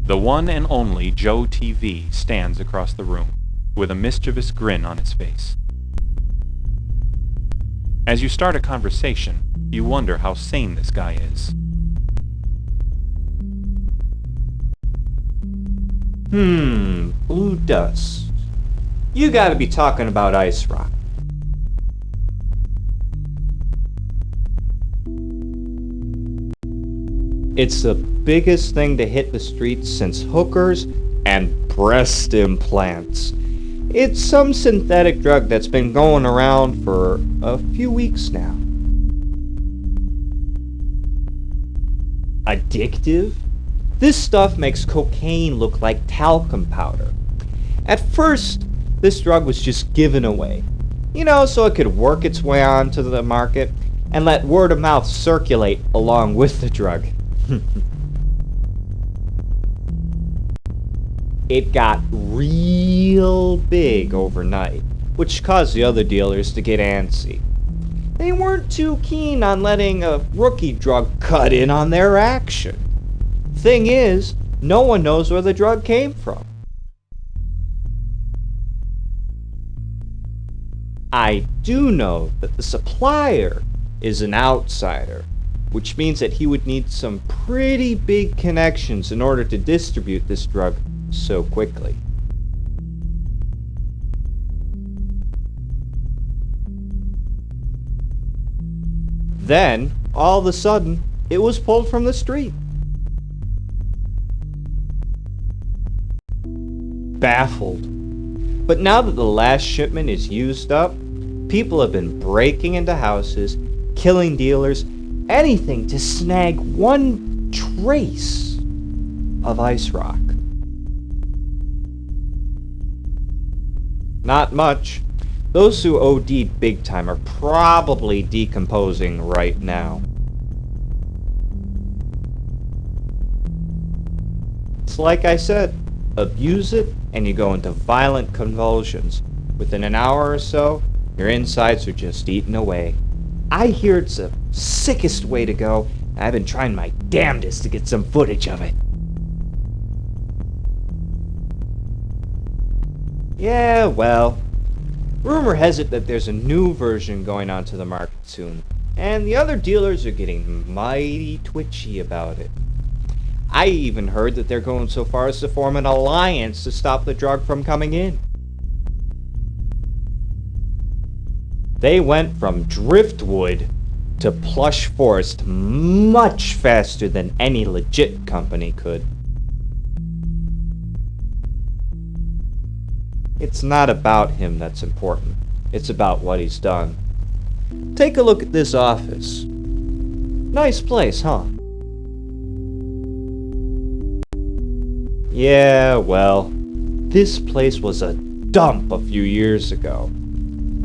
The one and only Joe TV stands across the room, with a mischievous grin on his face. As you start a conversation, you wonder how sane this guy is. Blue dust. You gotta be talking about ice rock. It's the biggest thing to hit the streets since hookers and breast implants. It's some synthetic drug that's been going around for a few weeks now. Addictive? This stuff makes cocaine look like talcum powder. At first, this drug was just given away, so it could work its way onto the market and let word of mouth circulate along with the drug. It got real big overnight, which caused the other dealers to get antsy. They weren't too keen on letting a rookie drug cut in on their action. Thing is, no one knows where the drug came from. I do know that the supplier is an outsider, which means that he would need some pretty big connections in order to distribute this drug so quickly. Then, all of a sudden, it was pulled from the street. Baffled. But now that the last shipment is used up, people have been breaking into houses, killing dealers, anything to snag one trace of ice rock. Not much. Those who OD'd big time are probably decomposing right now. It's like I said, abuse it and you go into violent convulsions. Within an hour or so, your insides are just eaten away. I hear it's the sickest way to go, and I've been trying my damnedest to get some footage of it. Yeah, well, rumor has it that there's a new version going onto the market soon, and the other dealers are getting mighty twitchy about it. I even heard that they're going so far as to form an alliance to stop the drug from coming in. They went from driftwood to plush forest much faster than any legit company could. It's not about him that's important. It's about what he's done. Take a look at this office. Nice place, huh? Yeah, well, this place was a dump a few years ago.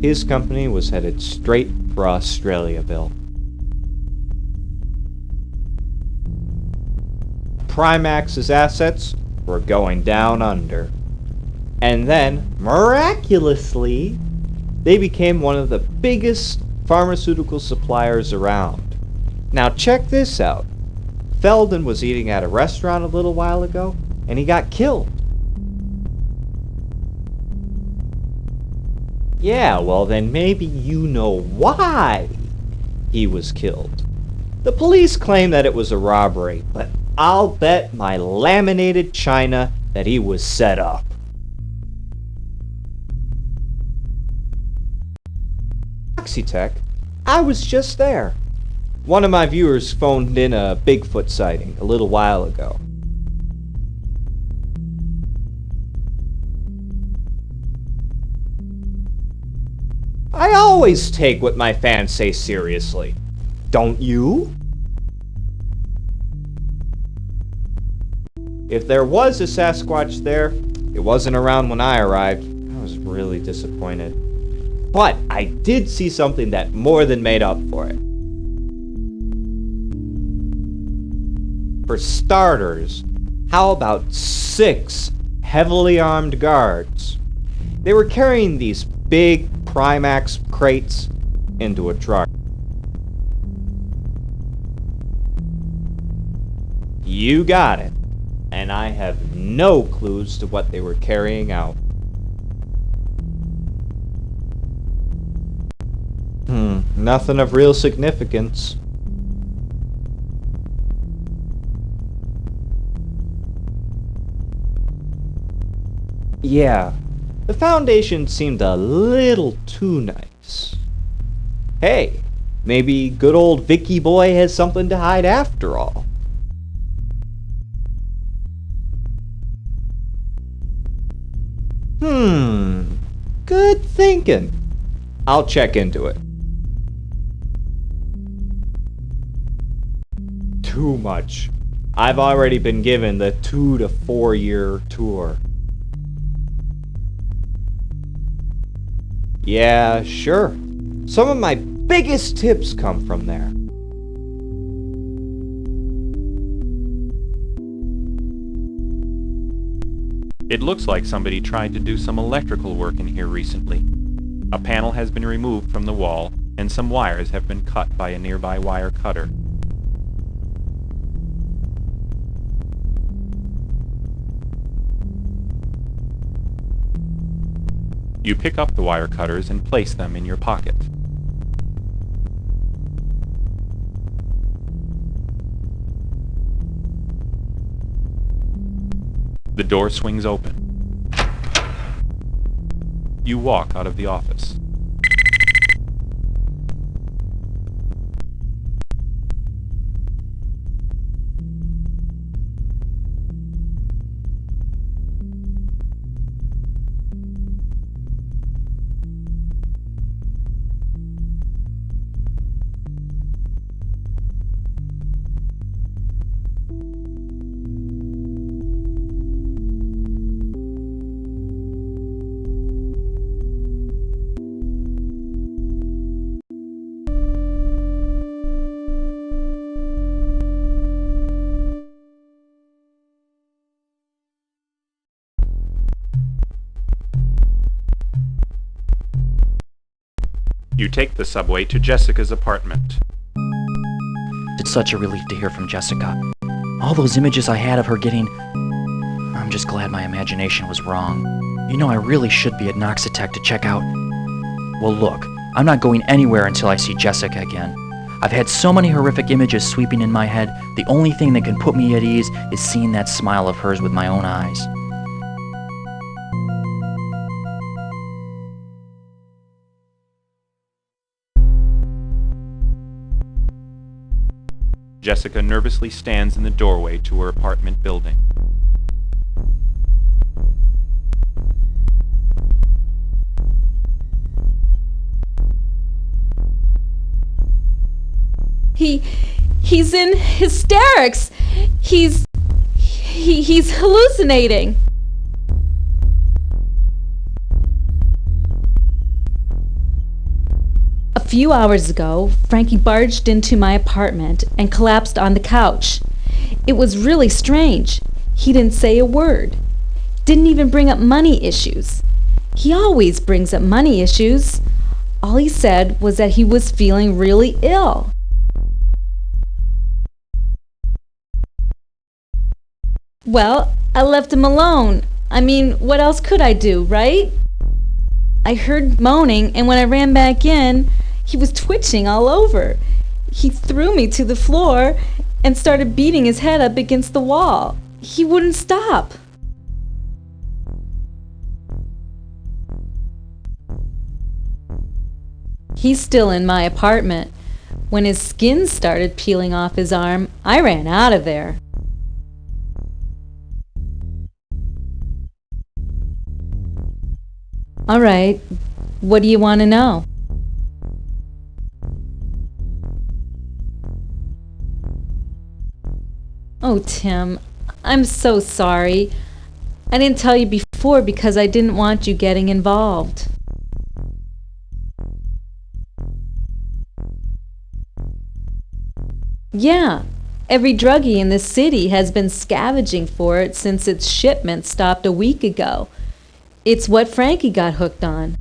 His company was headed straight for Australiaville. Primax's assets were going down under. And then, miraculously, they became one of the biggest pharmaceutical suppliers around. Now check this out. Feldon was eating at a restaurant a little while ago, and he got killed. Yeah, well then maybe you know why he was killed. The police claim that it was a robbery, but I'll bet my laminated china that he was set up. Tech, I was just there. One of my viewers phoned in a Bigfoot sighting a little while ago. I always take what my fans say seriously. Don't you? If there was a Sasquatch there, it wasn't around when I arrived. I was really disappointed. But I did see something that more than made up for it. For starters, how about 6 heavily armed guards? They were carrying these big Primax crates into a truck. You got it. and I have no clues to what they were carrying out. Nothing of real significance. Yeah, the foundation seemed a little too nice. Hey, maybe good old Vicky boy has something to hide after all. Good thinking. I'll check into it. Too much. I've already been given the 2 to 4 year tour. Yeah, sure. Some of my biggest tips come from there. It looks like somebody tried to do some electrical work in here recently. A panel has been removed from the wall, and some wires have been cut by a nearby wire cutter. You pick up the wire cutters and place them in your pocket. The door swings open. You walk out of the office. You take the subway to Jessica's apartment. It's such a relief to hear from Jessica. All those images I had of her getting... I'm just glad my imagination was wrong. You know, I really should be at Noxitec to check out... Well, look, I'm not going anywhere until I see Jessica again. I've had so many horrific images sweeping in my head, the only thing that can put me at ease is seeing that smile of hers with my own eyes. Jessica nervously stands in the doorway to her apartment building. He's in hysterics. He's hallucinating. A few hours ago, Frankie barged into my apartment and collapsed on the couch. It was really strange. He didn't say a word. Didn't even bring up money issues. He always brings up money issues. All he said was that he was feeling really ill. Well, I left him alone. I mean, what else could I do, right? I heard moaning, and when I ran back in, he was twitching all over. He threw me to the floor and started beating his head up against the wall. He wouldn't stop. He's still in my apartment. When his skin started peeling off his arm, I ran out of there. All right, what do you want to know? Oh, Tim, I'm so sorry. I didn't tell you before because I didn't want you getting involved. Yeah, every druggie in the city has been scavenging for it since its shipment stopped a week ago. It's what Frankie got hooked on.